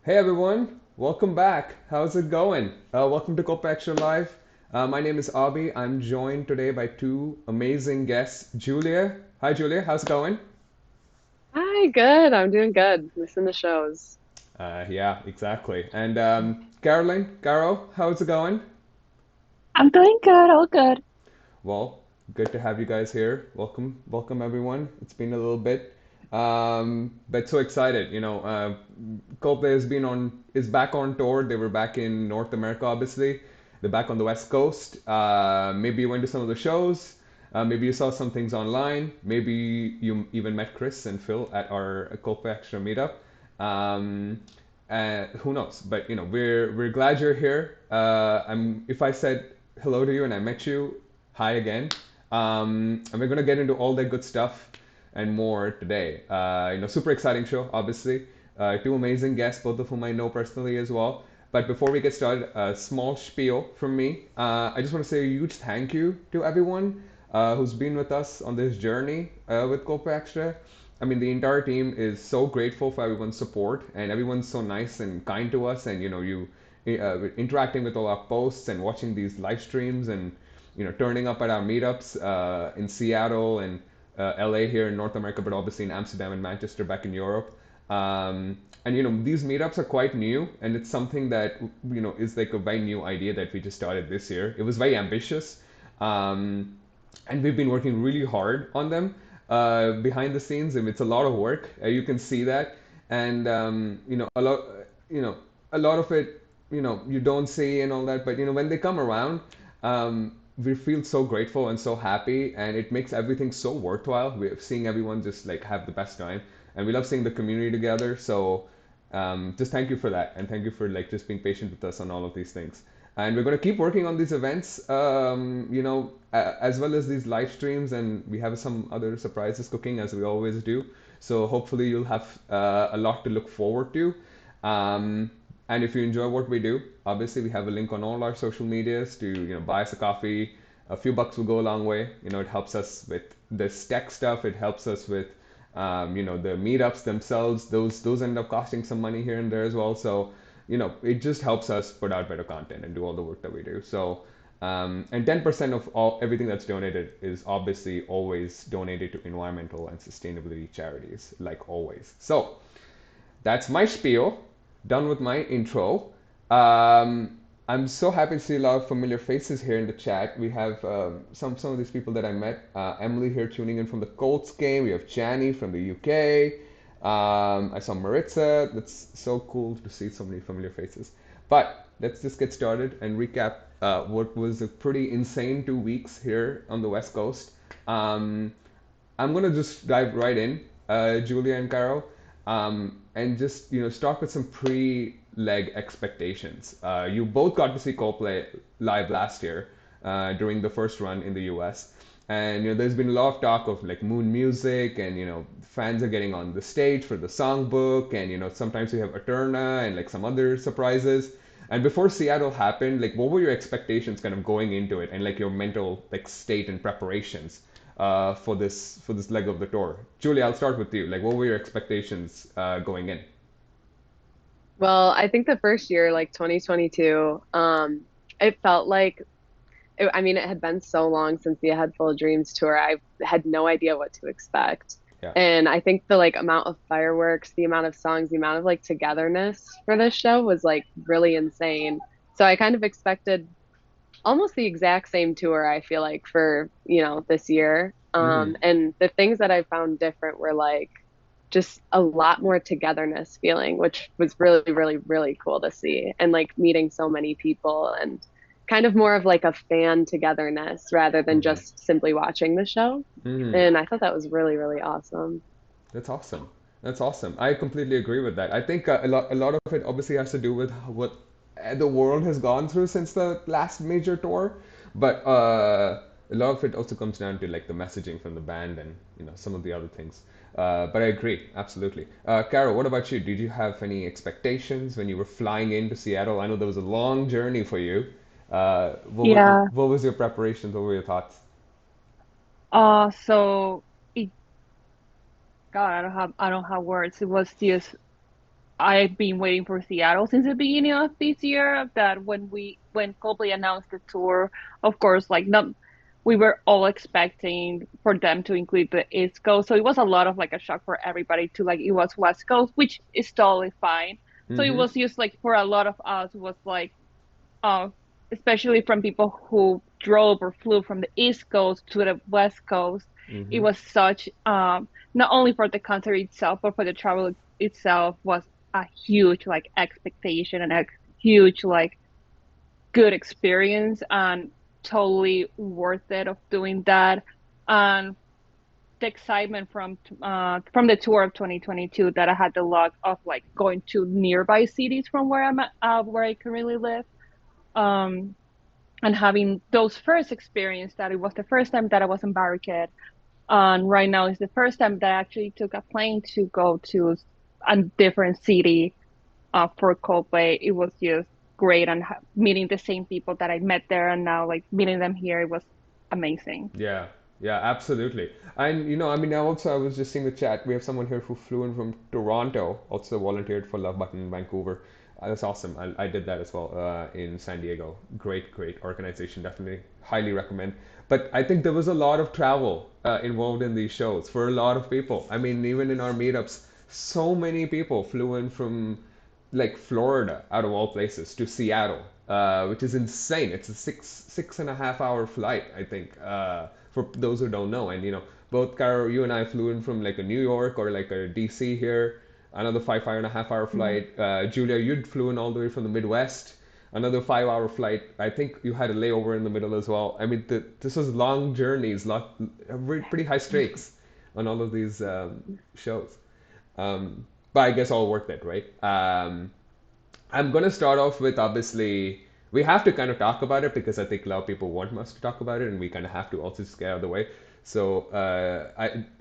Hey everyone, welcome back. How's it going? Welcome to ColdplayXtra Live. My name is Abhi. I'm joined today by two amazing guests, Julia. Hi Julia, how's it going? Hi, good. I'm doing good. Missing the shows. Yeah, exactly. And Karolyn, how's it going? I'm doing good, all good. Well, good to have you guys here. Welcome everyone. It's been a little bit, but so excited. Coldplay is back on tour. They were back in North America, obviously. They're back on the West Coast. Maybe you went to some of the shows. Maybe you saw some things online. Maybe you even met Chris and Phil at our Coldplay Extra meetup. Um, who knows? But we're glad you're here. If I said hello to you and I met you, hi again. And we're gonna get into all that good stuff and more today. Super exciting show, obviously. Two amazing guests, both of whom I know personally as well. But before we get started, a small spiel from me. I just want to say a huge thank you to everyone who's been with us on this journey with Coldplay Extra. I mean, the entire team is so grateful for everyone's support, and everyone's so nice and kind to us. And interacting with all our posts and watching these live streams and turning up at our meetups in Seattle and LA here in North America, but obviously in Amsterdam and Manchester back in Europe. And these meetups are quite new, and it's something that is like a very new idea that we just started this year. It was very ambitious, um, and we've been working really hard on them behind the scenes, and it's a lot of work. You can see that, and you know, a lot of it, you don't see and all that, but when they come around, we feel so grateful and so happy, and it makes everything so worthwhile. We're seeing everyone just like have the best time, and we love seeing the community together. So just thank you for that, and thank you for like just being patient with us on all of these things. And we're going to keep working on these events, as well as these live streams, and we have some other surprises cooking as we always do. So hopefully you'll have a lot to look forward to. Um, and if you enjoy what we do, obviously we have a link on all our social medias to buy us a coffee. A few bucks will go a long way. It helps us with this tech stuff. It helps us with the meetups themselves. Those end up costing some money here and there as well. So it just helps us put out better content and do all the work that we do. So and 10% of all everything that's donated is obviously always donated to environmental and sustainability charities, like always. So that's my spiel. Done with my intro. I'm so happy to see a lot of familiar faces here in the chat. We have some of these people that I met. Emily here tuning in from the Colts game. We have Chani from the UK. I saw Maritza. That's so cool to see so many familiar faces. But let's just get started and recap what was a pretty insane 2 weeks here on the West Coast. Um, I'm gonna just dive right in, Julia and Caro, and just start with some pre-leg expectations. You both got to see Coldplay live last year during the first run in the U.S. And there's been a lot of talk of like moon music, and fans are getting on the stage for the songbook, and sometimes we have Eterna and like some other surprises. And before Seattle happened, like what were your expectations kind of going into it, and like your mental like state and preparations for this leg of the tour? Julie, I'll start with you. Like, what were your expectations going in? Well, I think the first year, like 2022, it felt like, I mean, it had been so long since the A Head Full of Dreams tour. I had no idea what to expect. Yeah. And I think the like amount of fireworks, the amount of songs, the amount of like togetherness for this show was like really insane. So I kind of expected almost the exact same tour, I feel like, for, this year. Mm-hmm. And the things that I found different were like just a lot more togetherness feeling, which was really, really, really cool to see. And like meeting so many people and kind of more of like a fan togetherness rather than Mm-hmm. just simply watching the show. Mm-hmm. And I thought that was really, really awesome. That's awesome. That's awesome. I completely agree with that. I think a lot of it obviously has to do with what the world has gone through since the last major tour, but a lot of it also comes down to like the messaging from the band and some of the other things. But I agree, absolutely. Carol, what about you? Did you have any expectations when you were flying into Seattle? I know there was a long journey for you. Yeah. What was your preparations? What were your thoughts? So it, God, I don't have words. It was just I've been waiting for Seattle since the beginning of this year. That when Coldplay announced the tour, of course, like not we were all expecting for them to include the East Coast. So it was a lot of like a shock for everybody to like it was West Coast, which is totally fine. So it Mm-hmm. was just like for a lot of us was like uh especially from people who drove or flew from the East Coast to the West Coast, it Mm-hmm. was such not only for the concert itself, but for the travel itself was a huge like expectation and a huge like good experience and totally worth it of doing that. And the excitement from the tour of 2022 that I had the luck of like going to nearby cities from where I'm at, where I currently live. Um, and having those first experience that it was the first time that I was in Barricade. And right now is the first time that I actually took a plane to go to a different city for Coldplay. It was just great and meeting the same people that I met there and now like meeting them here, it was amazing. Yeah, yeah, absolutely. And I mean, now also I was just seeing the chat. We have someone here who flew in from Toronto, also volunteered for Love Button in Vancouver. That's awesome. I did that as well in San Diego. Great, great organization. Definitely, highly recommend. But I think there was a lot of travel involved in these shows for a lot of people. I mean, even in our meetups, so many people flew in from like Florida, out of all places, to Seattle, which is insane. It's a six and a half hour flight, I think, for those who don't know. And both Caro, you and I flew in from like a New York or like a DC here, another 5 and a half hour Yeah. flight. Julia, you'd flew in all the way from the Midwest, another 5 hour flight. I think you had a layover in the middle as well. I mean, this was long journeys, pretty high stakes on all of these shows. But I guess all worth it, right? I'm gonna start off with, obviously we have to kind of talk about it because I think a lot of people want us to talk about it, and we kind of have to also just get out of the way. So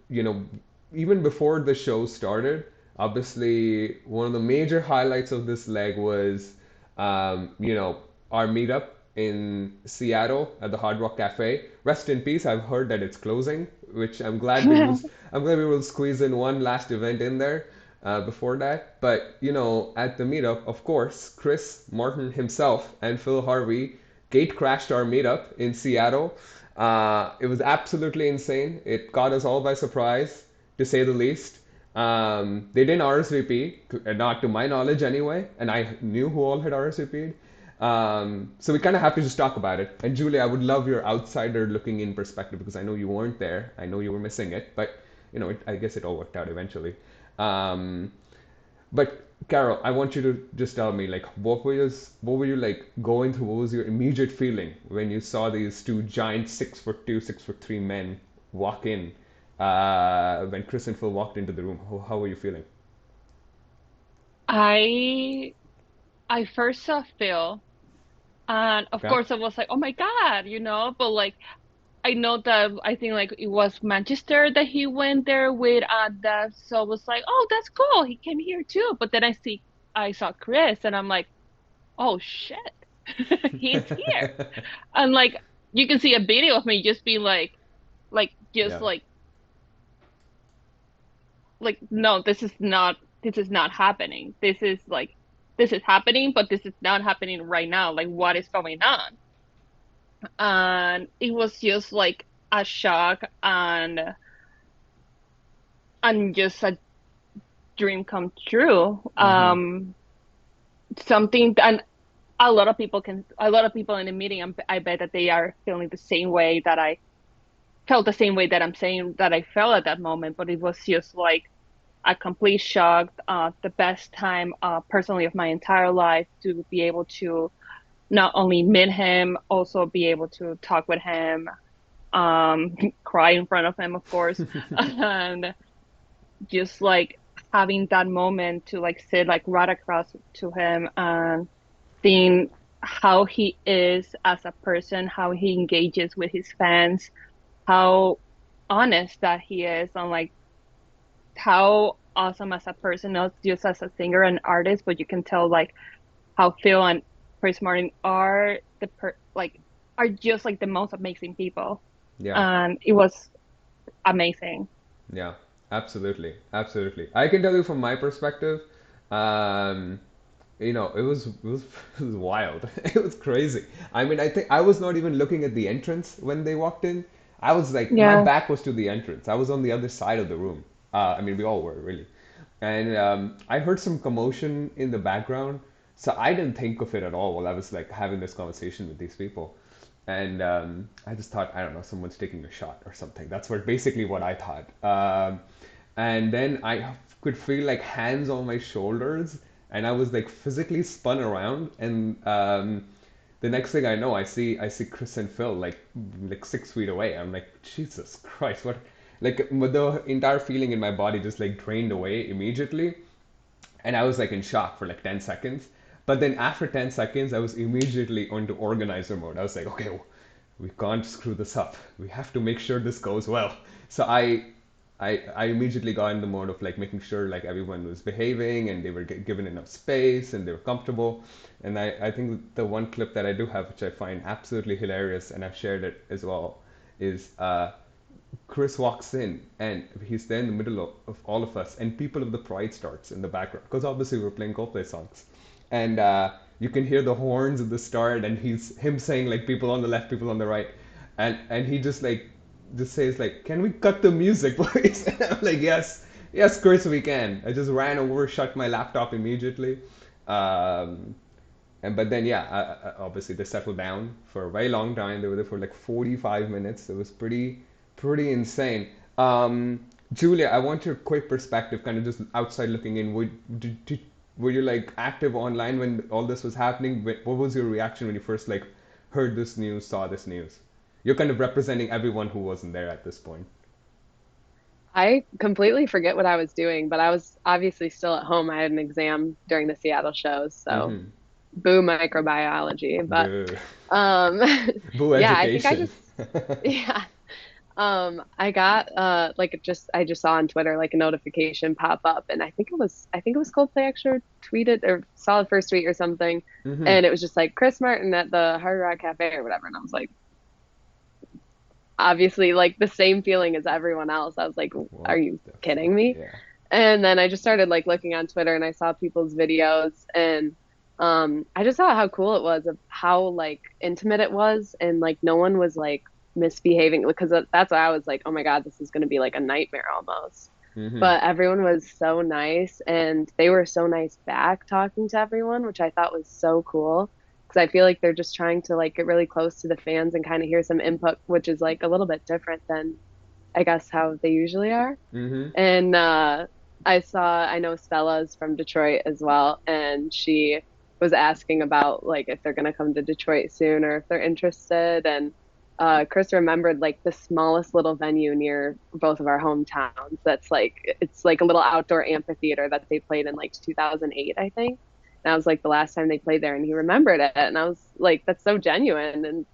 you know, even before the show started, obviously one of the major highlights of this leg was, our meetup in Seattle at the Hard Rock Cafe. Rest in peace. I've heard that it's closing, which I'm glad we will squeeze in one last event in there before that. But at the meetup, of course, Chris Martin himself and Phil Harvey gate crashed our meetup in Seattle. It was absolutely insane. It caught us all by surprise, to say the least. They didn't RSVP, not to my knowledge anyway, and I knew who all had RSVP'd. So we kind of have to just talk about it. And Julie, I would love your outsider looking in perspective because I know you weren't there. I know you were missing it, but I guess it all worked out eventually. Um, but Carol, I want you to just tell me, like, what were you like going through? What was your immediate feeling when you saw these two giant 6'2", 6'3" men walk in? When Chris and Phil walked into the room, how were you feeling? I I first saw Phil and of Yeah. course I was like, oh my God, but like I know that I think like it was Manchester that he went there with that so I was like, oh that's cool. He came here too. But then I saw Chris and I'm like, oh shit, he's here. And like you can see a video of me just being like just Yeah. like no, this is not happening. This is happening, but this is not happening right now. Like what is going on? And it was just like a shock and just a dream come true. Mm-hmm. Something and a lot of people in the meeting, I bet that they are feeling the same way that I felt the same way that I'm saying that I felt at that moment, but it was just like a complete shock, the best time personally of my entire life to be able to not only meet him, also be able to talk with him, cry in front of him, of course, and just like having that moment to like sit like right across to him and seeing how he is as a person, how he engages with his fans, how honest that he is, and like how awesome as a person, not just as a singer and artist, but you can tell like how Phil and Chris Martin are are just like the most amazing people. Yeah. And it was amazing. Yeah, absolutely, absolutely. I can tell you from my perspective, Um, it was it was wild. It was crazy. I mean, I think I was not even looking at the entrance when they walked in. I was like, my Yeah. back was to the entrance. I was on the other side of the room. I mean, we all were really. And I heard some commotion in the background, so I didn't think of it at all while I was like having this conversation with these people. And I just thought, I don't know, someone's taking a shot or something. That's what basically what I thought. And then I could feel like hands on my shoulders, and I was like physically spun around. And the next thing I know, I see Chris and Phil like 6 feet away. I'm like, Jesus Christ, what? Like the entire feeling in my body just like drained away immediately, and I was like in shock for like 10 seconds. But then after 10 seconds, I was immediately onto organizer mode. I was like, okay, we can't screw this up. We have to make sure this goes well. So I immediately got in the mode of like making sure like everyone was behaving and they were given enough space and they were comfortable. And I think the one clip that I do have, which I find absolutely hilarious, and I've shared it as well, is Chris walks in and he's there in the middle of all of us, and People of the Pride starts in the background because obviously we're playing Coldplay songs, and you can hear the horns at the start, and he's him saying like people on the left, people on the right, and he just says like, "Can we cut the music, please?" And I'm like, "Yes, yes, Chris, we can." I just ran over, shut my laptop immediately. Um, and but then yeah, obviously they settled down for a very long time. They were there for like 45 minutes. It was pretty insane. Julia, I want your quick perspective, kind of just outside looking in. Were you like active online when all this was happening? What was your reaction when you first like heard this news, saw this news? You're kind of representing everyone who wasn't there at this point. I completely forget what I was doing, but I was obviously still at home. I had an exam during the Seattle shows, so Mm-hmm. boo microbiology. But Boo. um Boo yeah, I think I education. just yeah. I got I just saw on Twitter like a notification pop up, and I think it was ColdplayXtra tweeted or saw the first tweet or something, Mm-hmm. and it was just like Chris Martin at the Hard Rock Cafe or whatever, and I was like, obviously like the same feeling as everyone else. I was like, are What you the kidding fuck? me? Yeah. And then I just started like looking on Twitter and I saw people's videos, and I just saw how cool it was of how like intimate it was, and like no one was like misbehaving, because that's why I was like, oh my God, this is going to be like a nightmare almost. Mm-hmm. But everyone was so nice, and they were so nice back talking to everyone, which I thought was so cool, because I feel like they're just trying to like get really close to the fans and kind of hear some input, which is like a little bit different than I guess how they usually are. Mm-hmm. And I know Stella's from Detroit as well, and she was asking about like if they're gonna come to Detroit soon or if they're interested. And Chris remembered like the smallest little venue near both of our hometowns. That's like it's like a little outdoor amphitheater that they played in like 2008, I think. And I was like the last time they played there, and he remembered it, and I was like, that's so genuine and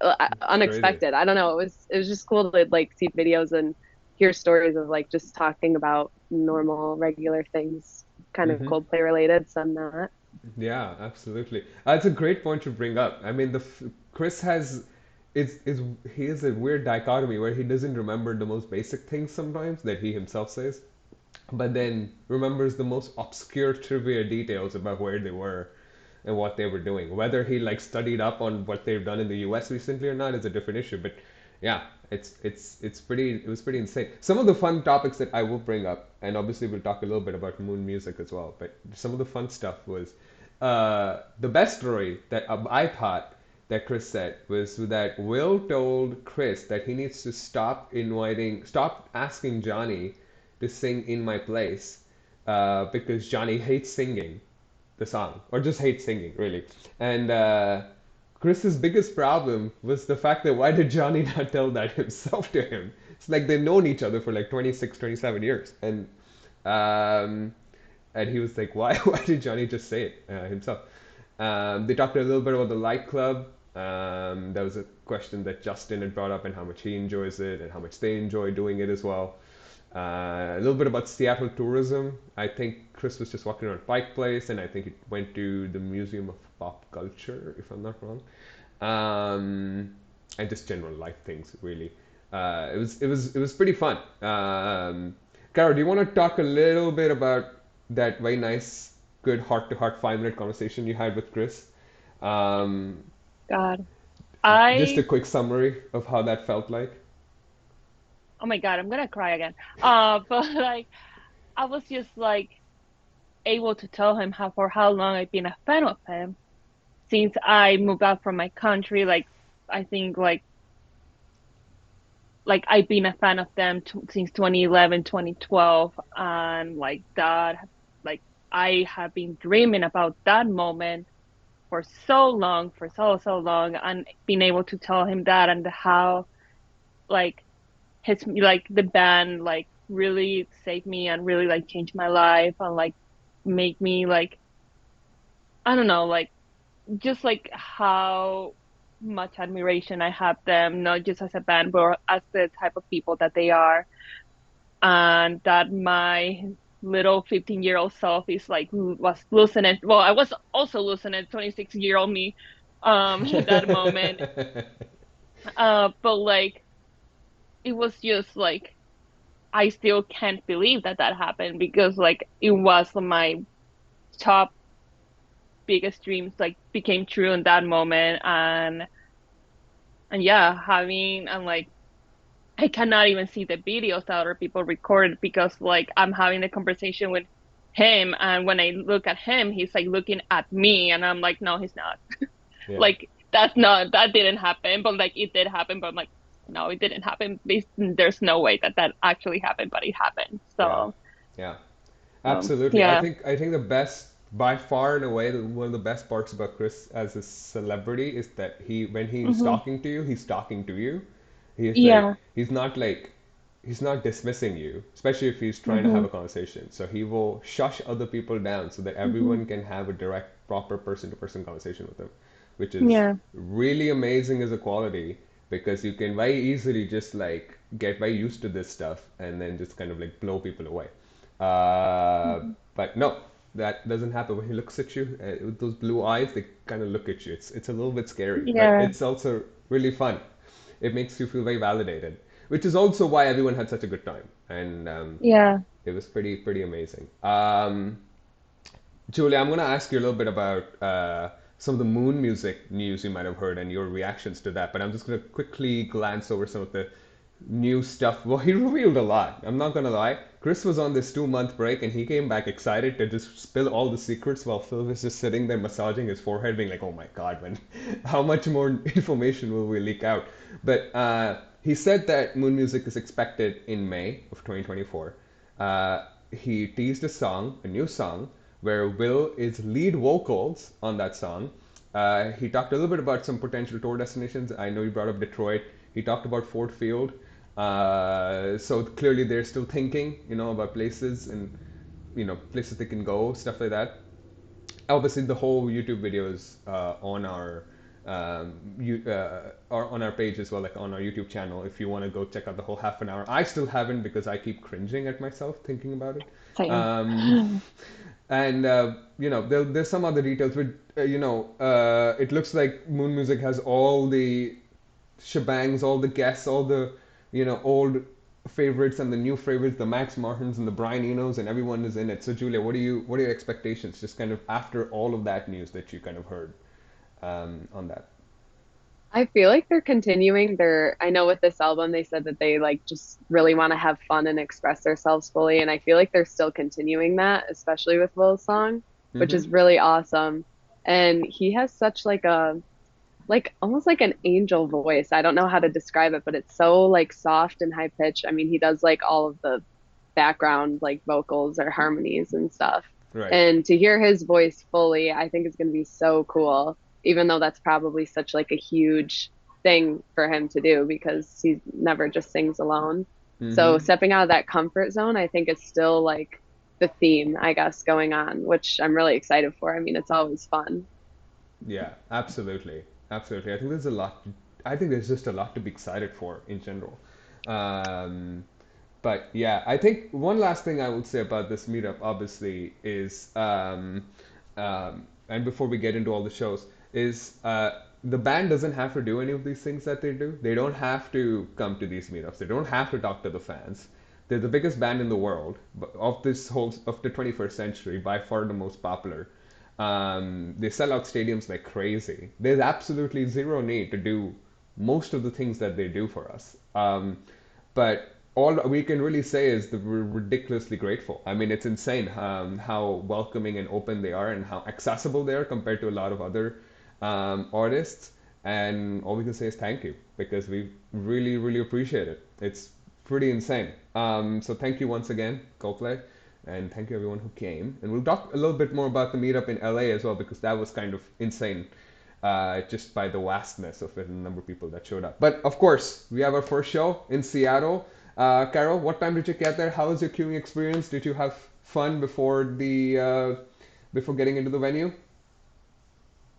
It's crazy. unexpected. I don't know. It was just cool to like see videos and hear stories of like just talking about normal, regular things, kind of Mm-hmm. Coldplay related, some not. Yeah, absolutely. It's a great point to bring up. I mean, Chris has it's he has a weird dichotomy where he doesn't remember the most basic things sometimes that he himself says, but then remembers the most obscure trivia details about where they were and what they were doing. Whether he like studied up on what they've done in the US recently or not is a different issue. But yeah, it was pretty insane. Some of the fun topics that I will bring up, and obviously we'll talk a little bit about Moon music as well. But some of the fun stuff was the best story that I thought that Chris said was that Will told Chris that he needs to stop asking Johnny to sing in my place because Johnny hates singing the song or just hates singing really. And Chris's biggest problem was the fact that why did Johnny not tell that himself to him? It's like they've known each other for like 26, 27 years. Um, and he was like, why, why did Johnny just say it himself? They talked a little bit about the Light Club. There was a question that Justin had brought up and how much he enjoys it and how much they enjoy doing it as well. A little bit about Seattle tourism. I think Chris was just walking around Pike Place, and I think he went to the Museum of Pop Culture, if I'm not wrong, and just general life things. Really, it was pretty fun. Carol, do you want to talk a little bit about? that very nice, good heart-to-heart 5 minute conversation you had with Chris. Um, God. just a I quick summary of how that felt like. oh my God, I'm gonna cry again. But like I was just like able to tell him how for how long I've been a fan of him since I moved out from my country. Like I think like I've been a fan of them since 2011, 2012, and like that, like I have been dreaming about that moment for so long, for so long, and being able to tell him that and how like his like the band like really saved me and really like changed my life and like make me like I don't know like just like how much admiration I have them, not just as a band, but as the type of people that they are, and that my little 15-year-old self is like was losing it. Well, I was also losing it, 26-year-old me, at that moment. But like it was just like I still can't believe that that happened because like it was my top biggest dreams like became true in that moment, and yeah, having and like I cannot even see the videos that other people record because like I'm having a conversation with him, and when I look at him he's like looking at me and I'm like no he's not. Yeah, Like that didn't happen, but like it did happen, but I'm like no it didn't happen. There's no way that that actually happened, but it happened. yeah, So yeah. Absolutely. yeah. I think the best, by far and away, one of the best parts about Chris as a celebrity is that he, when he's Hmm. talking to you, he's talking to you. He's like, Yeah. he's not dismissing you, especially if he's trying to have Hmm. a conversation. So he will shush other people down so that Hmm. everyone can have a direct, proper person-to-person conversation with him, which is Yeah. really amazing as a quality because you can very easily just like get very used to this stuff and then just kind of like blow people away. Hmm. But no, that doesn't happen. When he looks at you with those blue eyes, they kind of look at you. It's a little bit scary, but Yeah. it's also really fun. It makes you feel very validated, which is also why everyone had such a good time, and Yeah. it was pretty amazing. Julia, I'm going to ask you a little bit about some of the moon music news you might have heard and your reactions to that. But I'm just going to quickly glance over some of the new stuff. Well, he revealed a lot. I'm not going to lie. Chris was on this 2 month break and he came back excited to just spill all the secrets while Phil was just sitting there massaging his forehead, being like, oh my God, man, how much more information will we leak out? But he said that moon music is expected in May of 2024. He teased a new song, where Will is lead vocals on that song. He talked a little bit about some potential tour destinations. I know you brought up Detroit. He talked about Ford Field. So clearly they're still thinking, about places and, places they can go, stuff like that. Obviously the whole YouTube video is on our or on our page as well, like on our YouTube channel. If you want to go check out the whole half an hour, I still haven't because I keep cringing at myself thinking about it. Same. Um, and there's some other details, but it looks like Moon Music has all the shebangs, all the guests, all the old favorites and the new favorites, the Max Martins and the Brian Enos, and everyone is in it. So Julia, what are your expectations, just kind of after all of that news that you kind of heard on that? I feel like they're continuing their, I know with this album, they said that they like just really want to have fun and express themselves fully. And I feel like they're still continuing that, especially with Will's song, which Mm-hmm. is really awesome. And he has such like a, like almost like an angel voice. I don't know how to describe it, but it's so like soft and high pitched. I mean, he does like all of the background like vocals or harmonies and stuff. Right. And to hear his voice fully, I think is going to be so cool, even though that's probably such like a huge thing for him to do because he never just sings alone. So Mm-hmm. stepping out of that comfort zone, I think is still like the theme, I guess, going on, which I'm really excited for. I mean, it's always fun. Yeah, absolutely, absolutely. I think there's just a lot to be excited for in general. Um, but yeah, I think one last thing I would say about this meetup, obviously, is and before we get into all the shows, is the band doesn't have to do any of these things that they do. They don't have to come to these meetups. They don't have to talk to the fans. They're the biggest band in the world of this whole of the 21st century, by far the most popular. They sell out stadiums like crazy. There's absolutely zero need to do most of the things that they do for us. But all we can really say is that we're ridiculously grateful. I mean, it's insane how welcoming and open they are and how accessible they are compared to a lot of other artists. And all we can say is thank you because we really, really appreciate it. It's pretty insane. So thank you once again, Coldplay, and thank you everyone who came. And we'll talk a little bit more about the meetup in LA as well because that was kind of insane, just by the vastness of it and the number of people that showed up. But of course, we have our first show in Seattle. Carol, what time did you get there? How was your queuing experience? Did you have fun before getting into the venue?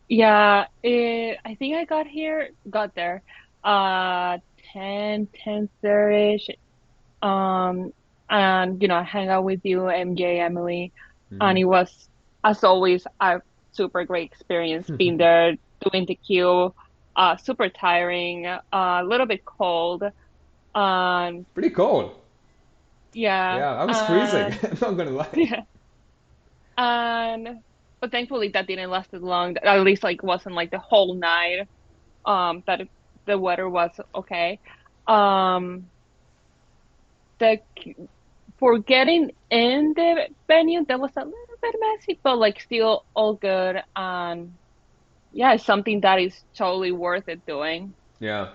Yeah, I think I got there, uh, 10:30ish. Um, and I hang out with you, MJ, Emily, and it was, as always, a super great experience being there, doing the queue. Super tiring, a little bit cold. Um, Pretty cold. yeah, Yeah, I was freezing. and I'm not gonna lie. yeah, and but thankfully that didn't last as long. At least like wasn't like the whole night. That the weather was okay. Um, the for getting in the venue, that was a little bit messy, but like still all good. And yeah, it's something that is totally worth it doing. Yeah,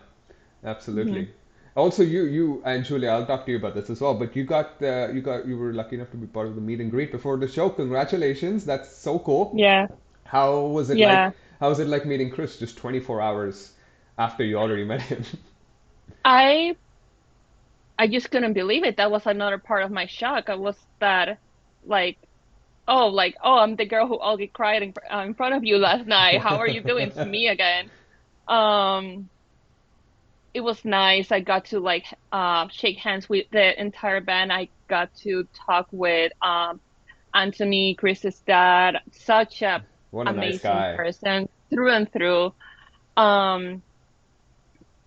Hmm. absolutely. Also, you and Julia, I'll talk to you about this as well. But you were lucky enough to be part of the meet and greet before the show. Congratulations, that's so cool. Yeah, How was it like? yeah. How was it like meeting Chris just 24 hours after you already met him? I I just couldn't believe it. That was another part of my shock. I was that like, oh, I'm the girl who all cried in front of you last night. How are you doing? It's me again. Um, it was nice. I got to like shake hands with the entire band. I got to talk with Anthony, Chris's dad, such a What a nice amazing guy. person through and through. Um,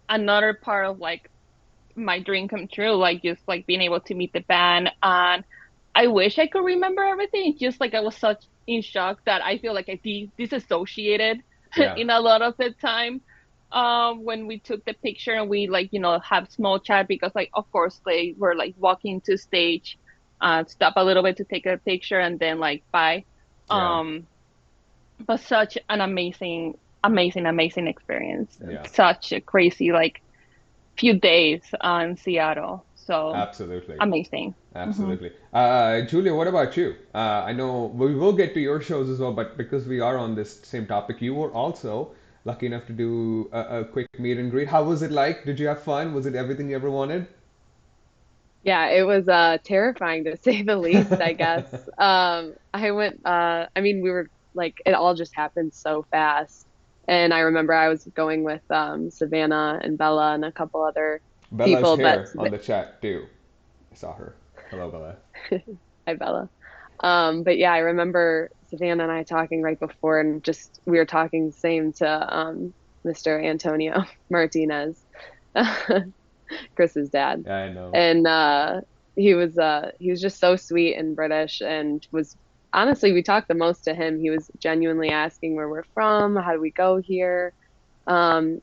another part of like my dream come true, like just like being able to meet the band. And I wish I could remember everything. Just like I was such in shock that I feel like I disassociated Yeah, in a lot of the time. When we took the picture and we like, have small chat because like of course they were like walking to stage, stop a little bit to take a picture and then like bye. yeah, Um, but such an amazing experience. yeah. Such a crazy like few days in Seattle. So Absolutely. amazing. Hmm. Absolutely. Julia, what about you? I know we will get to your shows as well, but because we are on this same topic, you were also lucky enough to do a quick meet and greet. How was it like? Did you have fun? Was it everything you ever wanted? Yeah, it was terrifying to say the least, I guess. I mean, we were like it all just happened so fast. And I remember I was going with Savannah and Bella and a couple other Bella's people, but here on the chat too. I saw her. Hello, Bella. hi Bella. But yeah, I remember Savannah and I talking right before and just we were talking same to Mr. Antonio Martinez, Chris's dad. Yeah, I know. And he was just so sweet and British and was honestly we talked the most to him. He was genuinely asking where we're from, how do we go here? And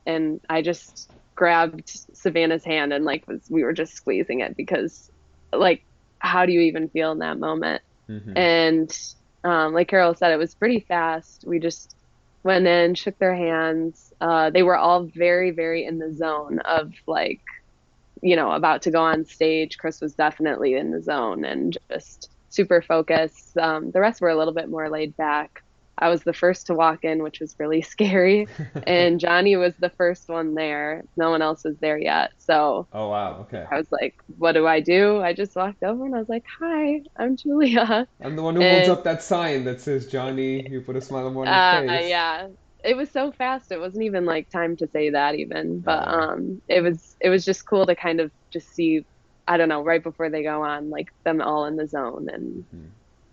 I just grabbed Savannah's hand and like was we were just squeezing it because like how do you even feel in that moment? Hmm. And like Carol said, it was pretty fast. We just went in, shook their hands. They were all very, very in the zone of like about to go on stage. Chris was definitely in the zone and just super focused. The rest were a little bit more laid back. I was the first to walk in, which was really scary. And Johnny was the first one there. No one else was there yet. So Oh wow. Okay. I was like, what do I do? I just walked over and I was like, hi, I'm Julia. I'm the one who holds And up that sign that says Johnny. You put a smile on your face. yeah, it was so fast. It wasn't even like time to say that even, but Yeah. it was just cool to kind of just see, I don't know, right before they go on, like them all in the zone, and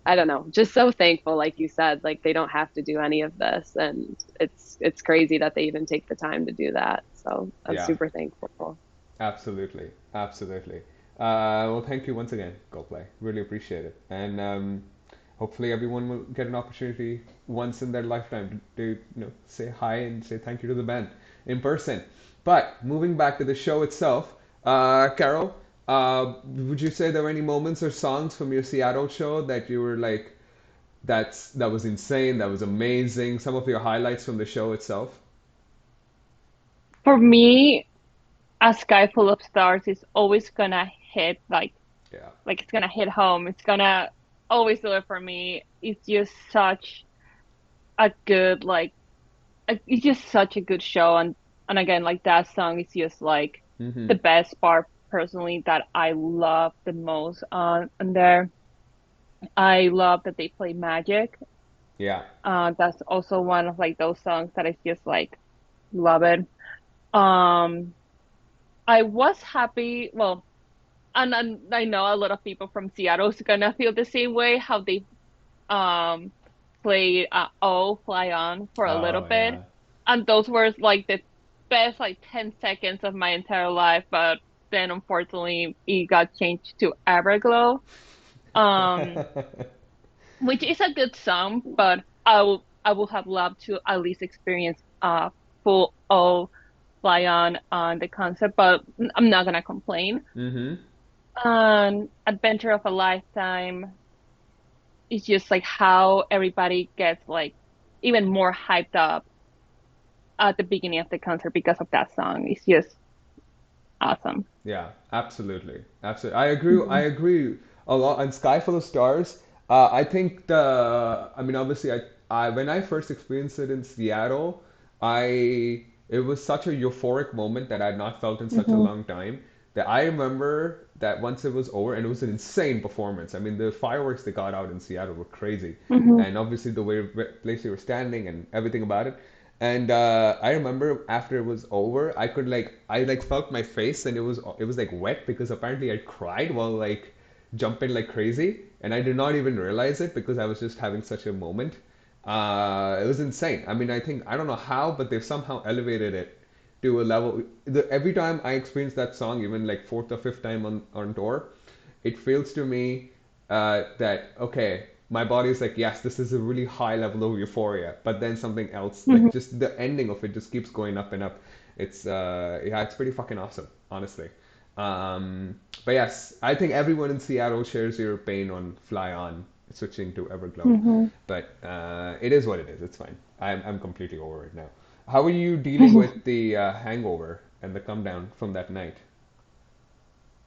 I don't know, just so thankful, like you said, like they don't have to do any of this, and it's crazy that they even take the time to do that. So I'm Yeah. super thankful. Absolutely. Absolutely. Well, thank you once again, Coldplay. Really appreciate it. And hopefully everyone will get an opportunity once in their lifetime to say hi and say thank you to the band in person. But moving back to the show itself, Carol, would you say there were any moments or songs from your Seattle show that you were like, that was insane, that was amazing, some of your highlights from the show itself? For me, A Sky Full of Stars is always gonna hit Yeah. like it's gonna hit home. It's gonna always do it for me. It's just such a good it's just such a good show, and again, like that song is just like Mm-hmm. the best part personally that I love the most on there. I love that they play Magic. Yeah. That's also one of like those songs that I just like love it. Um, I was happy. Well, and I know a lot of people from Seattle is gonna feel the same way. How they um played "Oh Fly On" for a little Oh bit, yeah. and those were like the best like 10 seconds of my entire life. But then unfortunately, it got changed to "Everglow." Um, which is a good song, but I would have loved to at least experience full O fly on the concept, but I'm not gonna complain. Mm-hmm. Adventure of a Lifetime is just like how everybody gets like even more hyped up at the beginning of the concert because of that song. It's just awesome. Yeah, absolutely, absolutely. I agree. I Hmm. agree a lot. And Sky Full of Stars. I think I mean, obviously, I when I first experienced it in Seattle, it was such a euphoric moment that I had not felt in such a Hmm. long time. That I remember that once it was over, and it was an insane performance. I mean, the fireworks they got out in Seattle were crazy, Hmm. and obviously the place they were standing and everything about it. And I remember after it was over, I like felt my face and it was like wet because apparently I cried while like jumping like crazy, and I did not even realize it because I was just having such a moment. It was insane. I mean, I don't know how, but they've somehow elevated it to a level. Every time I experience that song, even like fourth or fifth time on tour, it feels to me that okay, my body is like, yes, this is a really high level of euphoria, but then something else, like Hmm. just the ending of it, just keeps going up and up. It's yeah, it's pretty fucking awesome, honestly. But yes, I think everyone in Seattle shares your pain on Fly On switching to Everglow, Hmm. but it is what it is. It's fine. I'm completely over it now. How are you dealing with the hangover and the come down from that night?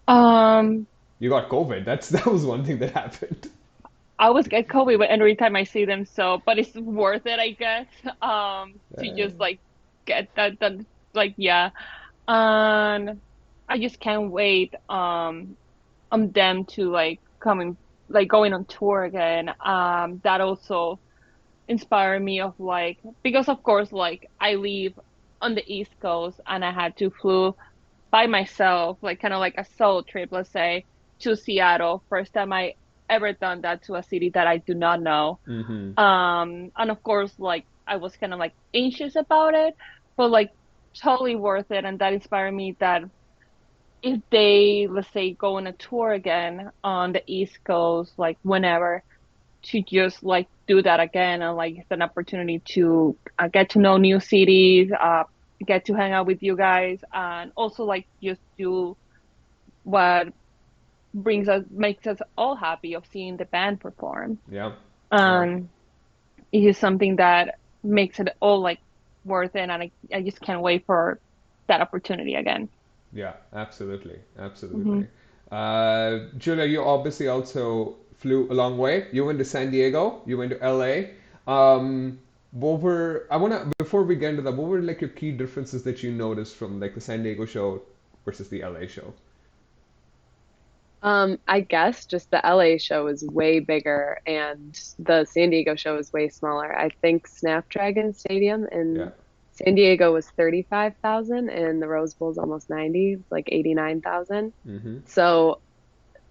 um, You got COVID. That was one thing that happened. I always get COVID every time I see them, so but it's worth it, I guess. To just like get that done. Like yeah. And I just can't wait on them to like coming like going on tour again. That also inspired me of like because of course like I live on the East Coast and I had to flew by myself, like kind of like a solo trip, let's say, to Seattle. First time I ever done that to a city that I do not know. Mm-hmm. And of course, like I was kind of like anxious about it, but like totally worth it. And that inspired me that if they, let's say, go on a tour again on the East Coast, like whenever, to just like do that again and like it's an opportunity to get to know new cities, get to hang out with you guys, and also like just do what makes us all happy of seeing the band perform. Yeah. Yeah. And it is something that makes it all like worth it, and I just can't wait for that opportunity again. Yeah. Absolutely. Hmm. Absolutely. Julia, you obviously also flew a long way. You went to San Diego. You went to LA. What were I wanna before we get into that? What were like your key differences that you noticed from like the San Diego show versus the LA show? I guess just the LA show is way bigger and the San Diego show is way smaller. I think Snapdragon Stadium Yeah. in San Diego was 35,000 and the Rose Bowl is almost 90, it's like 89,000. Mm-hmm. So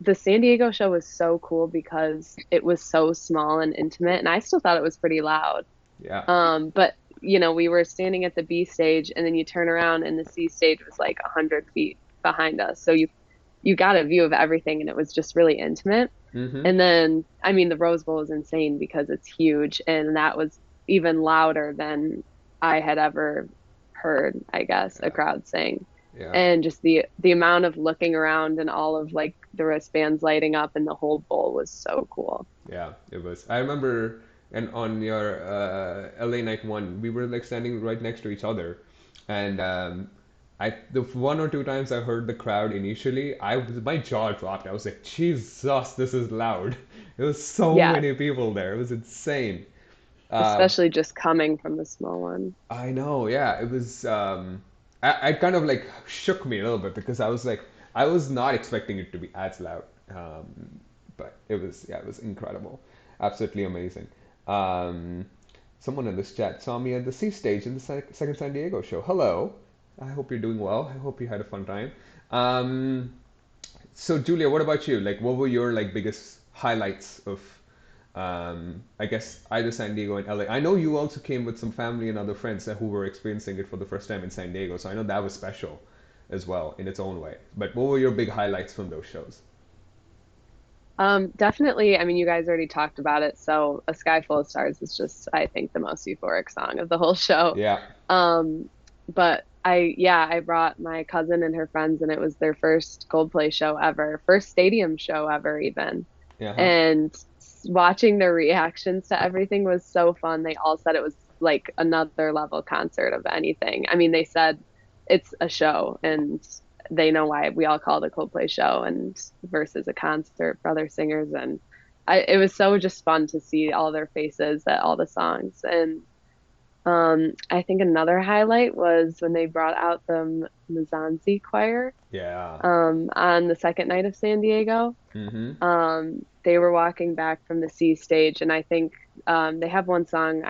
the San Diego show was so cool because it was so small and intimate and I still thought it was pretty loud. Yeah. But we were standing at the B stage and then you turn around and the C stage was like 100 feet behind us. So you got a view of everything and it was just really intimate. Mm-hmm. And then, I mean, the Rose Bowl was insane because it's huge, and that was even louder than I had ever heard, I guess, a Yeah. crowd sing. Yeah. And just the amount of looking around and all of like the wristbands lighting up and the whole bowl was so cool. Yeah, it was. I remember, and on your LA night one, we were like standing right next to each other, and the one or two times I heard the crowd initially, my jaw dropped. I was like, Jesus, this is loud. There was so Yeah, many people there. It was insane. Uh, especially just coming from the small one. I know, yeah. It was I kind of like shook me a little bit because I was like I was not expecting it to be as loud. But it was yeah, it was incredible. Absolutely amazing. Um, someone in this chat saw me at the C stage in the second San Diego show. Hello. I hope you're doing well. I hope you had a fun time. Um, so Julia, what about you? Like what were your like biggest highlights of I guess either San Diego and LA. I know you also came with some family and other friends who were experiencing it for the first time in San Diego, so I know that was special as well in its own way. But what were your big highlights from those shows? Definitely. I mean, you guys already talked about it. So, A Sky Full of Stars is just, I think, the most euphoric song of the whole show. Yeah. Um, but I brought my cousin and her friends, and it was their first Coldplay show ever, first stadium show ever, even. Yeah. Huh. And watching their reactions to everything was so fun. They all said it was like another level concert of anything. I mean, they said it's a show, and they know why we all call it a Coldplay show and versus a concert for other singers. And it was so just fun to see all their faces at all the songs. And I think another highlight was when they brought out the Mzansi choir Yeah. on the second night of San Diego. Mm-hmm. They were walking back from the C stage, and I think they have one song.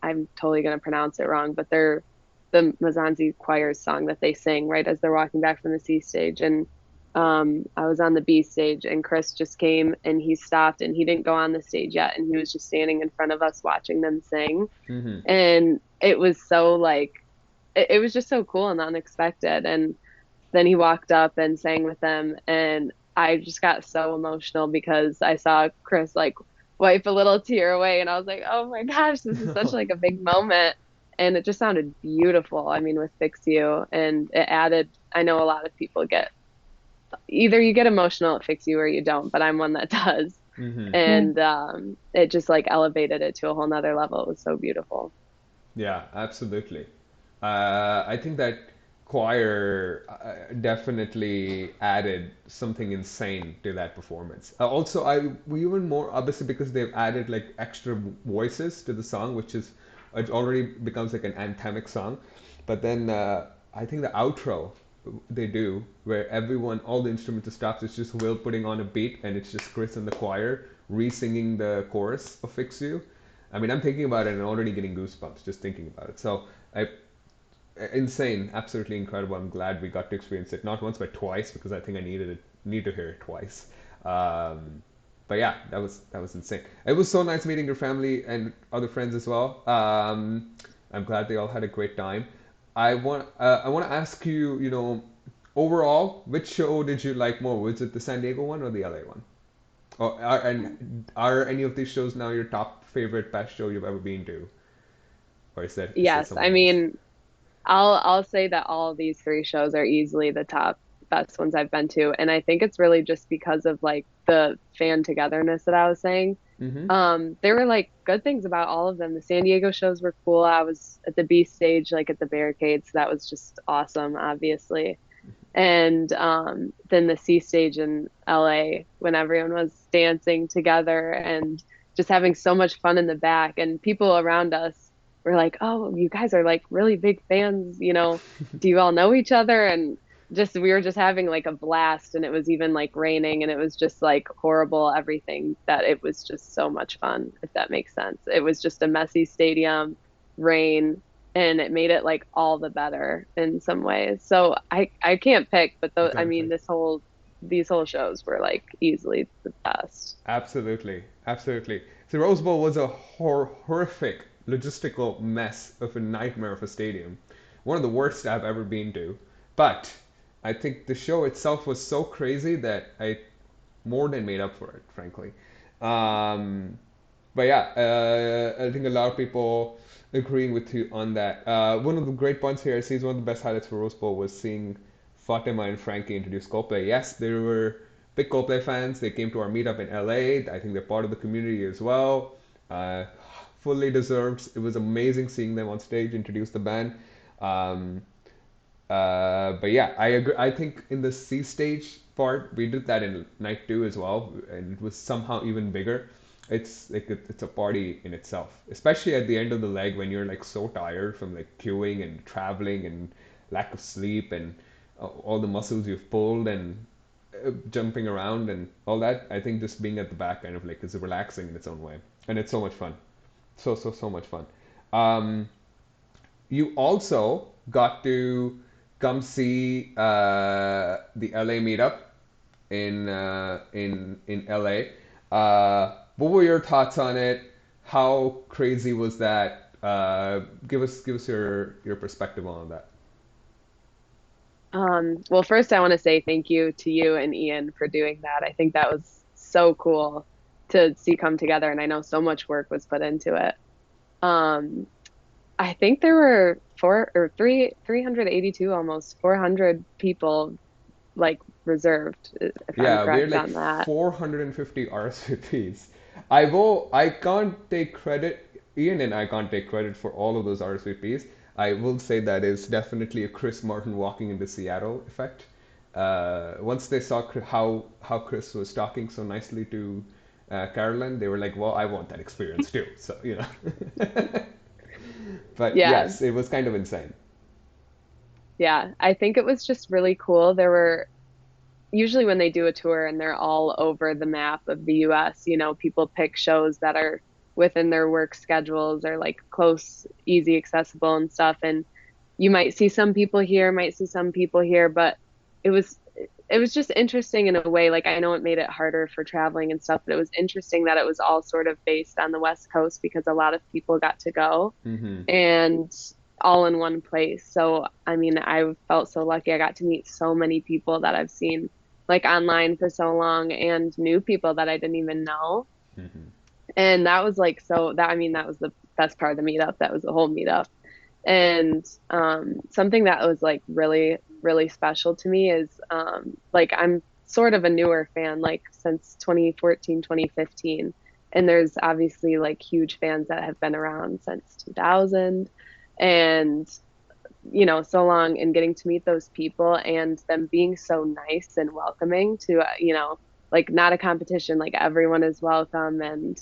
I'm totally gonna pronounce it wrong, but they're the Mzansi choir's song that they sing right as they're walking back from the C stage. And I was on the B stage, and Chris just came and he stopped, and he didn't go on the stage yet, and he was just standing in front of us watching them sing. Mm-hmm. And it was so like it was just so cool and unexpected. And then he walked up and sang with them, and I just got so emotional because I saw Chris like wipe a little tear away, and I was like, oh my gosh, this is such like a big moment. And it just sounded beautiful. I mean, with Fix You, and it added, I know a lot of people get either you get emotional at Fix You or you don't, but I'm one that does. Mm-hmm. And it just like elevated it to a whole nother level. It was so beautiful. Yeah, absolutely. I think that choir definitely added something insane to that performance. Also, I even more obviously because they've added like extra voices to the song, which is it already becomes like an anthemic song. But then I think the outro they do where everyone, all the instruments stops, it's just Will putting on a beat and it's just Chris and the choir re-singing the chorus of Fix You. I mean, I'm thinking about it and already getting goosebumps just thinking about it. So, I, insane, absolutely incredible. I'm glad we got to experience it not once but twice because I think I need to hear it twice. Um, but yeah, that was insane. It was so nice meeting your family and other friends as well. I'm glad they all had a great time. I want to ask you, overall, which show did you like more? Was it the San Diego one or the LA one? And are any of these shows now your top favorite best show you've ever been to, or is there Yes, I someone else? mean, I'll say that all of these three shows are easily the top best ones I've been to, and I think it's really just because of like the fan togetherness that I was saying. Mm-hmm. There were like good things about all of them. The San Diego shows were cool. I was at the B stage, like at the barricades. That was just awesome, obviously. And then the C stage in LA when everyone was dancing together and just having so much fun in the back, and people around us were like, "Oh, you guys are like really big fans, do you all know each other?" And just we were just having like a blast, and it was even like raining, and it was just like horrible everything, that it was just so much fun, if that makes sense. It was just a messy stadium, rain, and it made it like all the better in some ways. So I can't pick, but I mean, Exactly. these whole shows were like easily the best. Absolutely. Absolutely. The Rose Bowl was a horrific logistical mess of a nightmare of a stadium. One of the worst I've ever been to. But I think the show itself was so crazy that I more than made up for it, frankly. Um, but yeah, I think a lot of people agreeing with you on that. One of the great points here, I see, is one of the best highlights for Rose Bowl was seeing Fatima and Frankie introduce Coldplay. Yes, they were big Coldplay fans. They came to our meetup in LA. I think they're part of the community as well. Uh, Fully deserved. It was amazing seeing them on stage introduce the band. Um, but yeah, I agree. I think in the C stage part, we did that in night two as well, and it was somehow even bigger. It's like it's a party in itself, especially at the end of the leg when you're like so tired from like queuing and traveling and lack of sleep and all the muscles you've pulled and jumping around and all that. I think just being at the back kind of like is relaxing in its own way, and it's so much fun. So much fun. Um, you also got to come see the LA meetup in LA. What were your thoughts on it? How crazy was that? Give us your perspective on that. Well, first I want to say thank you to you and Ian for doing that. I think that was so cool to see come together, and I know so much work was put into it. Um, I think there were 382, almost 400 people like reserved, if I'm Yeah, we're correct like on that. 450 RSVPs. I can't take credit. Ian and I can't take credit for all of those RSVPs. I will say that is definitely a Chris Martin walking into Seattle effect. Once they saw how Chris was talking so nicely to Carolyn, they were like, "Well, I want that experience too." So you know. But Yeah, yes, it was kind of insane. yeah. I think it was just really cool. There were usually when they do a tour and they're all over the map of the US, people pick shows that are within their work schedules or like close, easy, accessible and stuff. And you might see some people here, might see some people here, but it was it was just interesting in a way. Like I know it made it harder for traveling and stuff, but it was interesting that it was all sort of based on the West Coast because a lot of people got to go Hmm. and all in one place. So, I mean, I felt so lucky. I got to meet so many people that I've seen like online for so long and new people that I didn't even know. Hmm. And that was like, so that, I mean, that was the best part of the meetup. That was the whole meetup. And something that was like really, really special to me is like I'm sort of a newer fan, like since 2014, 2015. And there's obviously like huge fans that have been around since 2000 and so long, and getting to meet those people and them being so nice and welcoming to like not a competition, like everyone is welcome, and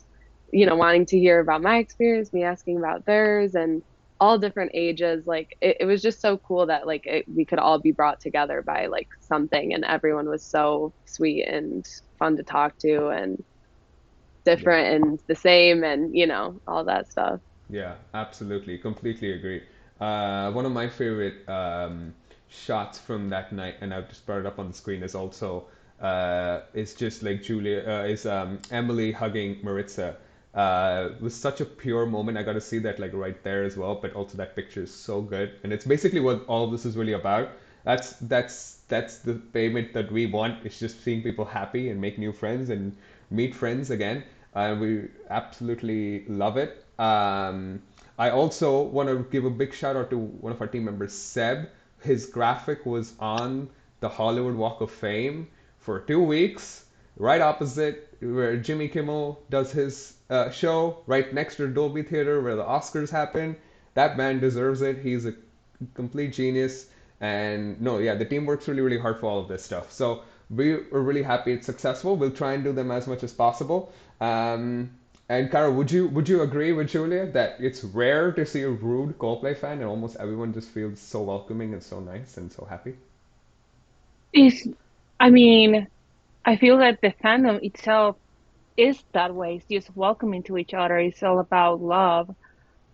wanting to hear about my experience, me asking about theirs, and all different ages. Like it was just so cool that like we could all be brought together by like something, and everyone was so sweet and fun to talk to and Yeah. different and the same, and all that stuff. Yeah, absolutely. Completely agree. One of my favorite shots from that night, and I've just brought it up on the screen, is also is just like is Emily hugging Maritza. It was such a pure moment. I got to see that like right there as well, but also that picture is so good, and it's basically what all of this is really about. That's the payment that we want. It's just seeing people happy and make new friends and meet friends again. We absolutely love it. I also want to give a big shout out to one of our team members, Seb. His graphic was on the Hollywood Walk of Fame for 2 weeks, right opposite where Jimmy Kimmel does his show, right next to the Dolby Theater where the Oscars happen. That man deserves it. He's a complete genius. And no, yeah, the team works really, really hard for all of this stuff. So we are really happy it's successful. We'll try and do them as much as possible. And Carol, would you agree with Julia that it's rare to see a rude Coldplay fan and almost everyone just feels so welcoming and so nice and so happy? Is I mean, I feel that the fandom itself is that way. It's just welcoming to each other. It's all about love,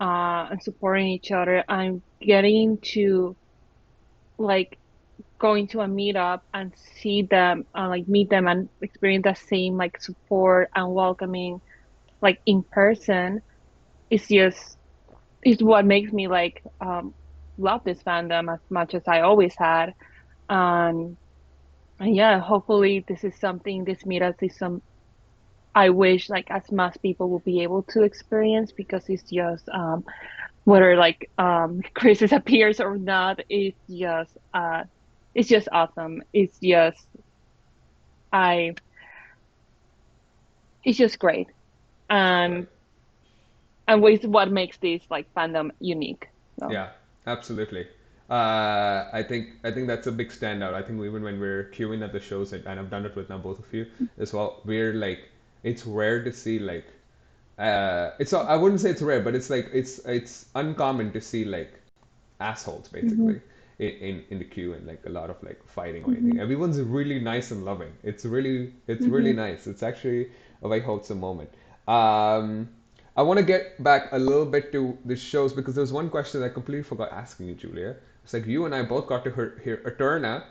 and supporting each other and getting to like going to a meetup and see them, like meet them and experience the same like support and welcoming like in person is just is what makes me like love this fandom as much as I always had. And yeah, hopefully this is something, this meetup is some, I wish like as much people will be able to experience, because it's just whether like Chris appears or not, it's just awesome. I it's just great. Right. And with what makes this like fandom unique. So Yeah, absolutely. I think that's a big standout. I think even when we're queuing at the shows, and I've done it with now both of you as well, we're like, it's rare to see like, it's I wouldn't say it's rare, but it's like it's uncommon to see like assholes hmm basically in the queue, and like a lot of like fighting or anything. hmm Everyone's really nice and loving. It's really hmm nice. It's actually a very wholesome moment. Um, I want to get back a little bit to the shows because there was one question I completely forgot asking you, Julia. It's like you and I both got to hear Eterna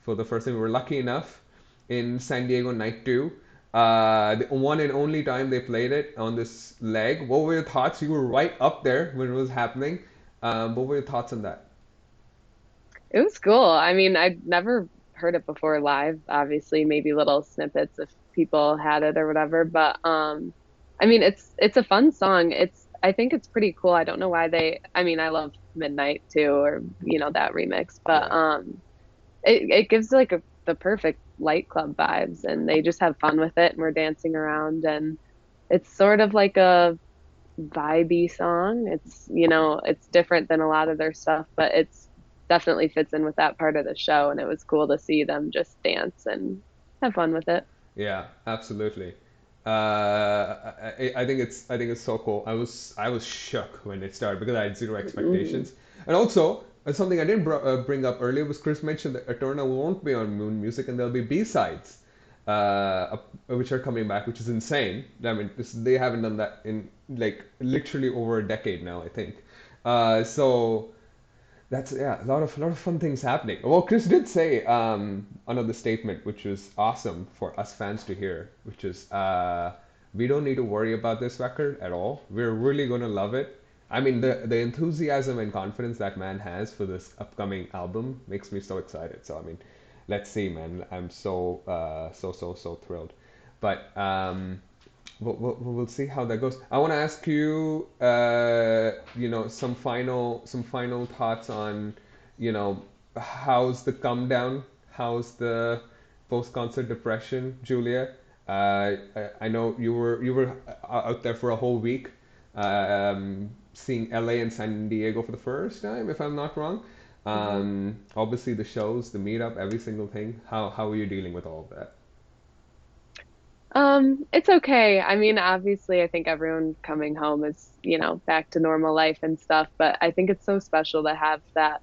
for the first time. We were lucky enough in San Diego night two. The one and only time they played it on this leg. What were your thoughts? You were right up there when it was happening. What were your thoughts on that? It was cool. I mean, I'd never heard it before live, obviously, maybe little snippets if people had it or whatever, but I mean, it's a fun song. I think it's pretty cool. I don't know why I mean, I love Midnight too, or that remix, but Yeah, it gives like the perfect light club vibes, and they just have fun with it, and we're dancing around, and it's sort of like a vibey song. It's different than a lot of their stuff, but it's definitely fits in with that part of the show, and it was cool to see them just dance and have fun with it. yeah, absolutely. I think it's so cool. I was shook when it started because I had zero Hmm. expectations, and also something I didn't bring up earlier was Chris mentioned that Eterna won't be on Moon Music and there'll be B-sides, which are coming back, which is insane. I mean, they haven't done that in like literally over a decade now, I think. So. That's yeah, a lot of fun things happening. Well, Chris did say another statement, which was awesome for us fans to hear, which is we don't need to worry about this record at all. We're really gonna love it. I mean, the enthusiasm and confidence that man has for this upcoming album makes me so excited. So I mean, let's see, man. I'm so thrilled. But we'll see how that goes. I want to ask you, some final thoughts on, how's the come down? How's the post-concert depression, Julia? I know you were out there for a whole week, seeing LA and San Diego for the first time, if I'm not wrong. Hmm. Obviously the shows, the meetup, every single thing. How are you dealing with all of that? It's okay. I mean, obviously, I think everyone coming home is, back to normal life and stuff, but I think it's so special to have that,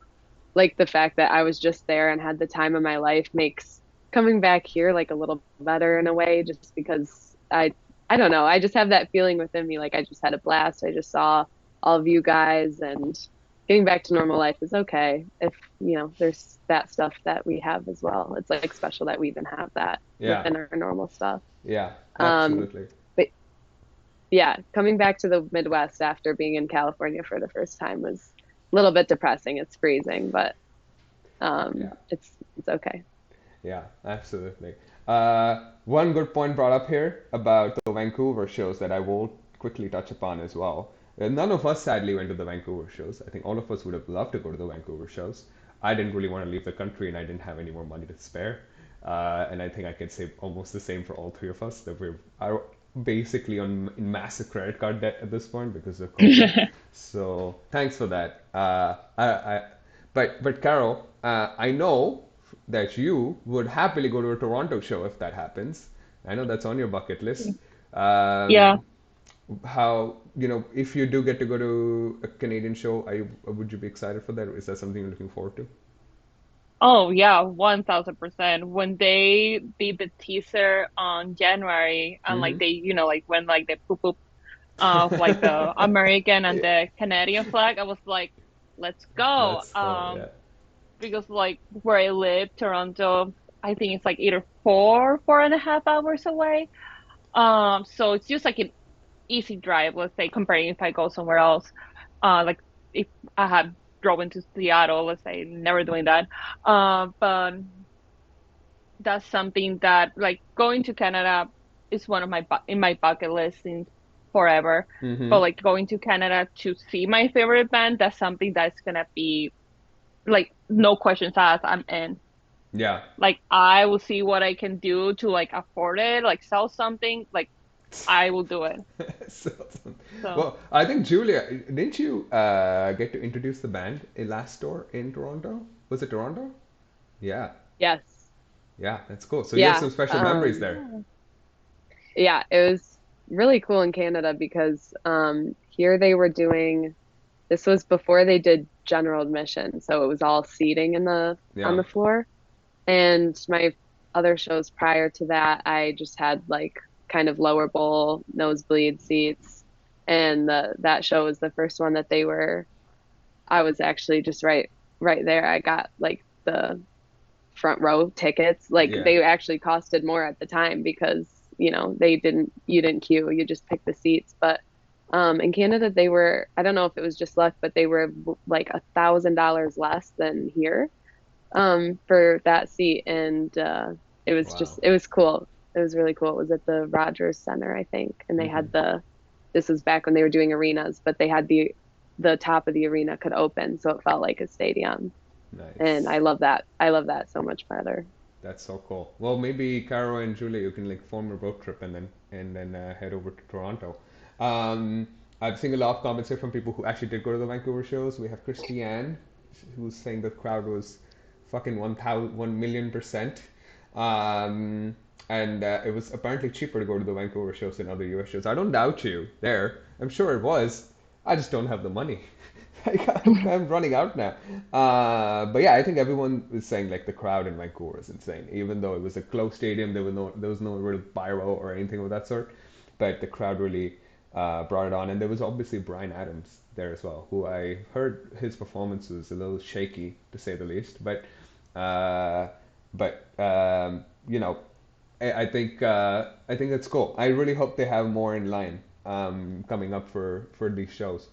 like the fact that I was just there and had the time of my life makes coming back here like a little better in a way, just because I don't know, I just have that feeling within me like I just had a blast. I just saw all of you guys, and getting back to normal life is okay if, there's that stuff that we have as well. It's like special that we even have that Yeah, within our normal stuff. yeah, Um, absolutely. but yeah, coming back to the Midwest after being in California for the first time was a little bit depressing. It's freezing, but Yeah, it's okay. yeah, absolutely. One good point brought up here about the Vancouver shows that I will quickly touch upon as well. None of us sadly went to the Vancouver shows. I think all of us would have loved to go to the Vancouver shows. I didn't really want to leave the country and I didn't have any more money to spare. And I think I can say almost the same for all three of us that are basically on in massive credit card debt at this point because of COVID. So thanks for that. But Carol, I know that you would happily go to a Toronto show if that happens. I know that's on your bucket list. yeah. Um, if you do get to go to a Canadian show, would you be excited for that? Is that something you're looking forward to? Oh yeah, 1000%. When they did the teaser on January and Mm-hmm. like they, like when like the poop poop of like the American and Yeah. the Canadian flag, I was like, let's go. Let's go. Yeah. Because like where I live, Toronto, I think it's like either 4.5 hours away. So it's just like an easy drive, let's say, comparing if I go somewhere else. Like if I had drove to Seattle. Let's say never doing that. But that's something that like going to Canada is one of my in my bucket list since forever. Mm-hmm. But like going to Canada to see my favorite band, that's something that's gonna be like no questions asked. I'm in. Yeah. Like I will see what I can do to like afford it, like sell something. Like I will do it. So, So well, I think Julia, didn't you get to introduce the band in last tour in Toronto? Was it Toronto? Yeah. Yes. Yeah, that's cool. So you have Yeah. some special memories there. yeah. Yeah, it was really cool in Canada because here they were doing this was before they did general admission, so it was all seating in the on Yeah. the floor. And my other shows prior to that, I just had like kind of lower bowl, nosebleed seats. And that show was the first one that I was actually just right there. I got like the front row tickets. Like Yeah. they actually costed more at the time because, you didn't queue, you just picked the seats. But in Canada, they were, I don't know if it was just luck, but they were like $1,000 less than here for that seat. And Wow. it was cool. It was really cool. It was at the Rogers Center, I think. And they Mm-hmm. had this was back when they were doing arenas, but they had the top of the arena could open. So it felt like a stadium. And Nice. I love that so much better. That's so cool. Well, maybe Caro and Julia, you can like form a road trip and then head over to Toronto. Um, I'm seeing a lot of comments here from people who actually did go to the Vancouver shows. We have Christiane, who's saying the crowd was fucking 1,000,000%. Um, and it was apparently cheaper to go to the Vancouver shows than other US shows. I don't doubt you there. I'm sure it was. I just don't have the money. Like I'm running out now. But yeah, I think everyone was saying like the crowd in Vancouver is insane. Even though it was a closed stadium, there was no real pyro or anything of that sort. But the crowd really brought it on, and there was obviously Brian Adams there as well, who I heard his performance was a little shaky to say the least. Uh, but you know, I think it's cool. I really hope they have more in line coming up for these shows.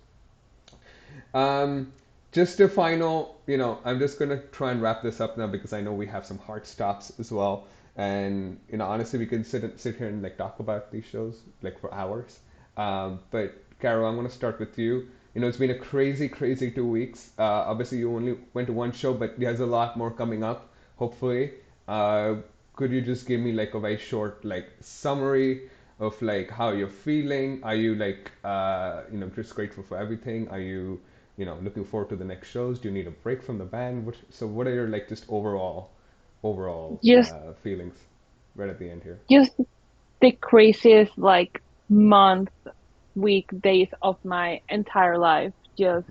Um, just a final, I'm just gonna try and wrap this up now because I know we have some hard stops as well. And honestly, we can sit here and like talk about these shows like for hours. But Carol, I'm gonna start with you. It's been a crazy, crazy 2 weeks. Obviously, you only went to one show, but there's a lot more coming up. Hopefully, uh, could you just give me like a very short like summary of like how you're feeling? Are you like just grateful for everything? Are you looking forward to the next shows? Do you need a break from the band? What are your like just overall just feelings right at the end here? just the craziest like month, week, days of my entire life. Just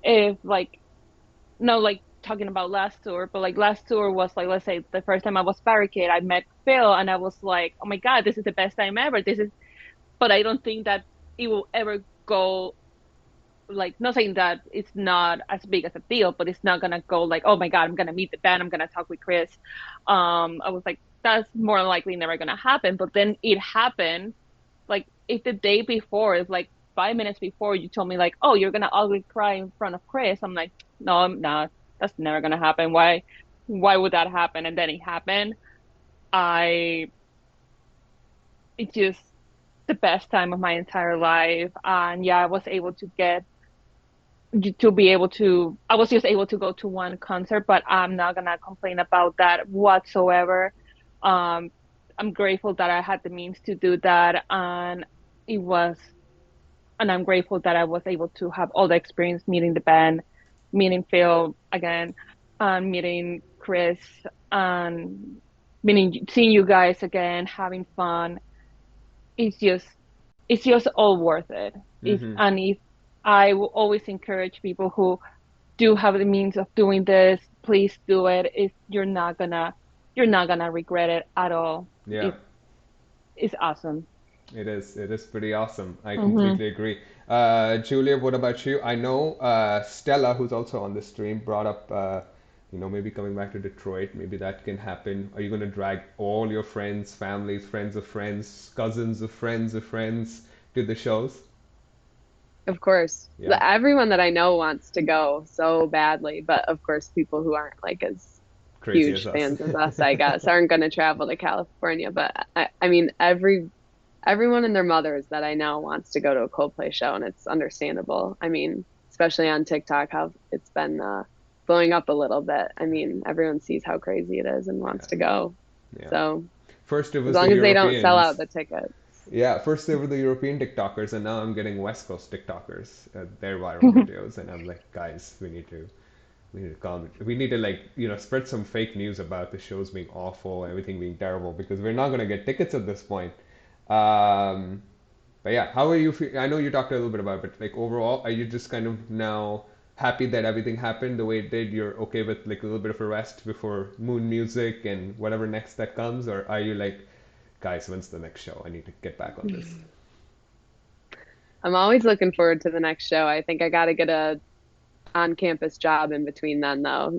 if like no like talking about last tour, but like last tour was like let's say the first time I was Barricade, I met Phil and I was like, oh my God, this is the best time ever. This is but I don't think that it will ever go like not saying that it's not as big as a deal, but it's not gonna go like, oh my God, I'm gonna meet the band, I'm gonna talk with Chris. I was like, that's more likely never gonna happen. But then it happened. Like if the day before, if like 5 minutes before you told me like, oh, you're gonna ugly cry in front of Chris, I'm like, no, I'm not. That's never gonna happen. Why would that happen? And then it happened. I It's just the best time of my entire life. And yeah, I was able to get to be able to I was just able to go to one concert, but I'm not gonna complain about that whatsoever. um I'm grateful that I had the means to do that, it was and I'm grateful that I was able to have all the experience meeting the band, meeting Phil again, and meeting Chris, and meeting seeing you guys again, having fun. It's just it's just all worth it. Mm-hmm. If I will always encourage people who do have the means of doing this, please do it. If you're not gonna regret it at all. Yeah. It's awesome. It is pretty awesome. I Hmm. completely agree. Julia, what about you? I know Stella, who's also on the stream, brought up, maybe coming back to Detroit. Maybe that can happen. Are you going to drag all your friends, families, friends of friends, cousins of friends to the shows? Of course. Yeah, Everyone that I know wants to go so badly, but of course, people who aren't like as crazy as huge us. fans as us, I guess, aren't going to travel to California. But I mean, everyone and their mothers that I know wants to go to a Coldplay show, and it's understandable. I mean, especially on TikTok, how it's been blowing up a little bit. I mean, everyone sees how crazy it is and wants Yeah, to go. yeah. So First it as was the long as they don't sell out Europeans. the tickets. Yeah, first they were the European TikTokers, and now I'm getting West Coast TikTokers, their viral videos, and I'm like, guys, we need to calm it. We need to like spread some fake news about the shows being awful, everything being terrible, because we're not gonna get tickets at this point. Um, but yeah, how are you? I know you talked a little bit about it, but like overall, are you just kind of now happy that everything happened the way it did? You're okay with like a little bit of a rest before Moon Music and whatever next that comes, or are you like, guys, when's the next show? I need to get back on this. I'm always looking forward to the next show. I think I got to get a on-campus job in between then, though,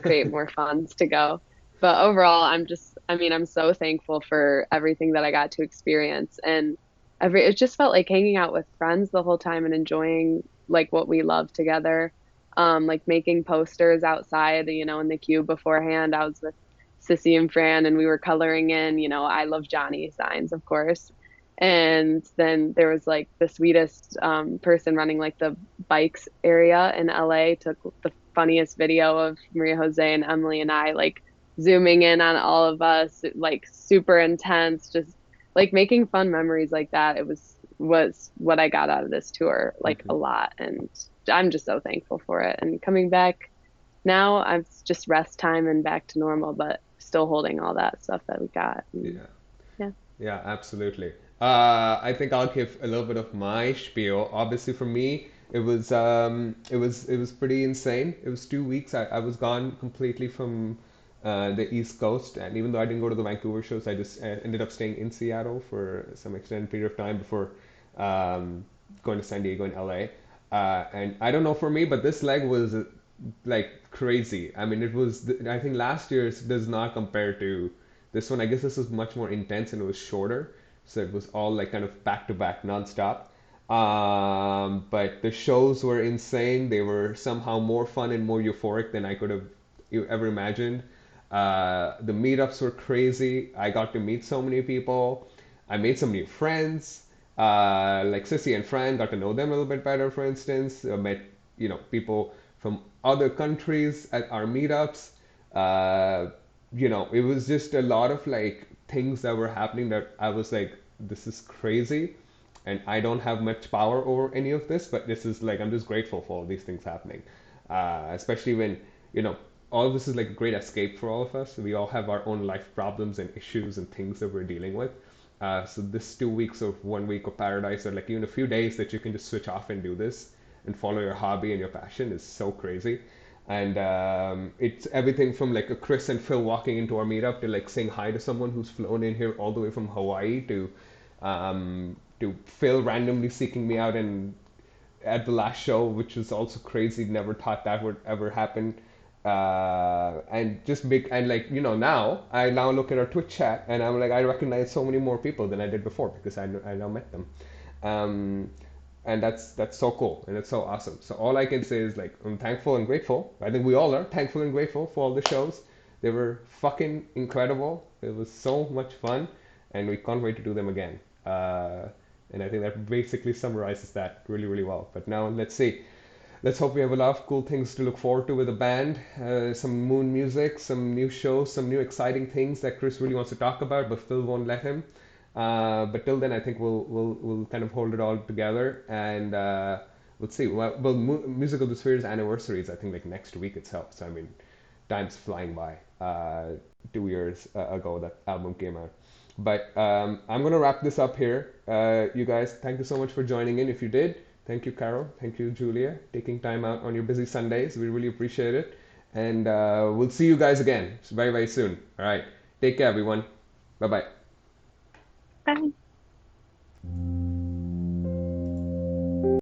create more funds to go. But overall, I mean, I'm so thankful for everything that I got to experience. And it just felt like hanging out with friends the whole time and enjoying like what we love together. Like making posters outside, in the queue beforehand. I was with Sissy and Fran and we were coloring in, I love Johnny signs, of course. And then there was like the sweetest person running like the bikes area in LA took the funniest video of Maria Jose and Emily and I like zooming in on all of us, like super intense, just like making fun memories like that. It was what I got out of this tour, like a lot. And I'm just so thankful for it. And coming back now, I'm just rest time and back to normal, but still holding all that stuff that we got. And Yeah. yeah. Yeah, absolutely. I think I'll give a little bit of my spiel. Obviously, for me, it was pretty insane. It was 2 weeks. I was gone completely from the East Coast, and even though I didn't go to the Vancouver shows, I just ended up staying in Seattle for some extended period of time before going to San Diego and LA. And I don't know for me, but this leg was like crazy. I mean, it was. I think last year's does not compare to this one. I guess this was much more intense and it was shorter, so it was all like kind of back to back, nonstop. But the shows were insane. They were somehow more fun and more euphoric than I could have ever imagined. The meetups were crazy. I got to meet so many people. I made some new friends. Like Sissy and Fran, got to know them a little bit better, for instance. I met, people from other countries at our meetups. Uh, it was just a lot of like things that were happening that I was like, this is crazy. And I don't have much power over any of this, but this is like, I'm just grateful for all these things happening. Especially when, you know, all of this is like a great escape for all of us. We all have our own life problems and issues and things that we're dealing with. So this 2 weeks or 1 week of paradise, or like even a few days that you can just switch off and do this and follow your hobby and your passion is so crazy. And it's everything from like a Chris and Phil walking into our meetup to like saying hi to someone who's flown in here all the way from Hawaii to Phil randomly seeking me out and at the last show, which was also crazy. Never thought that would ever happen. And just big and like now I now look at our Twitch chat and I'm like I recognize so many more people than I did before because I now met them. Um, and that's so cool and it's so awesome. So all I can say is like I'm thankful and grateful. I think we all are thankful and grateful for all the shows. They were fucking incredible. It was so much fun, and we can't wait to do them again. And I think that basically summarizes that really really well. But now let's see. Let's hope we have a lot of cool things to look forward to with the band. Some moon music, some new shows, some new exciting things that Chris really wants to talk about, but Phil won't let him. But till then, I think we'll kind of hold it all together and let's see. Well, Musical the Sphere's anniversary is I think like next week itself. So I mean, time's flying by. 2 years ago that album came out. But I'm gonna wrap this up here. You guys, thank you so much for joining in. If you did, thank you, Carol. Thank you, Julia, taking time out on your busy Sundays. We really appreciate it. And we'll see you guys again very very soon. All right, take care, everyone. Bye bye. Bye.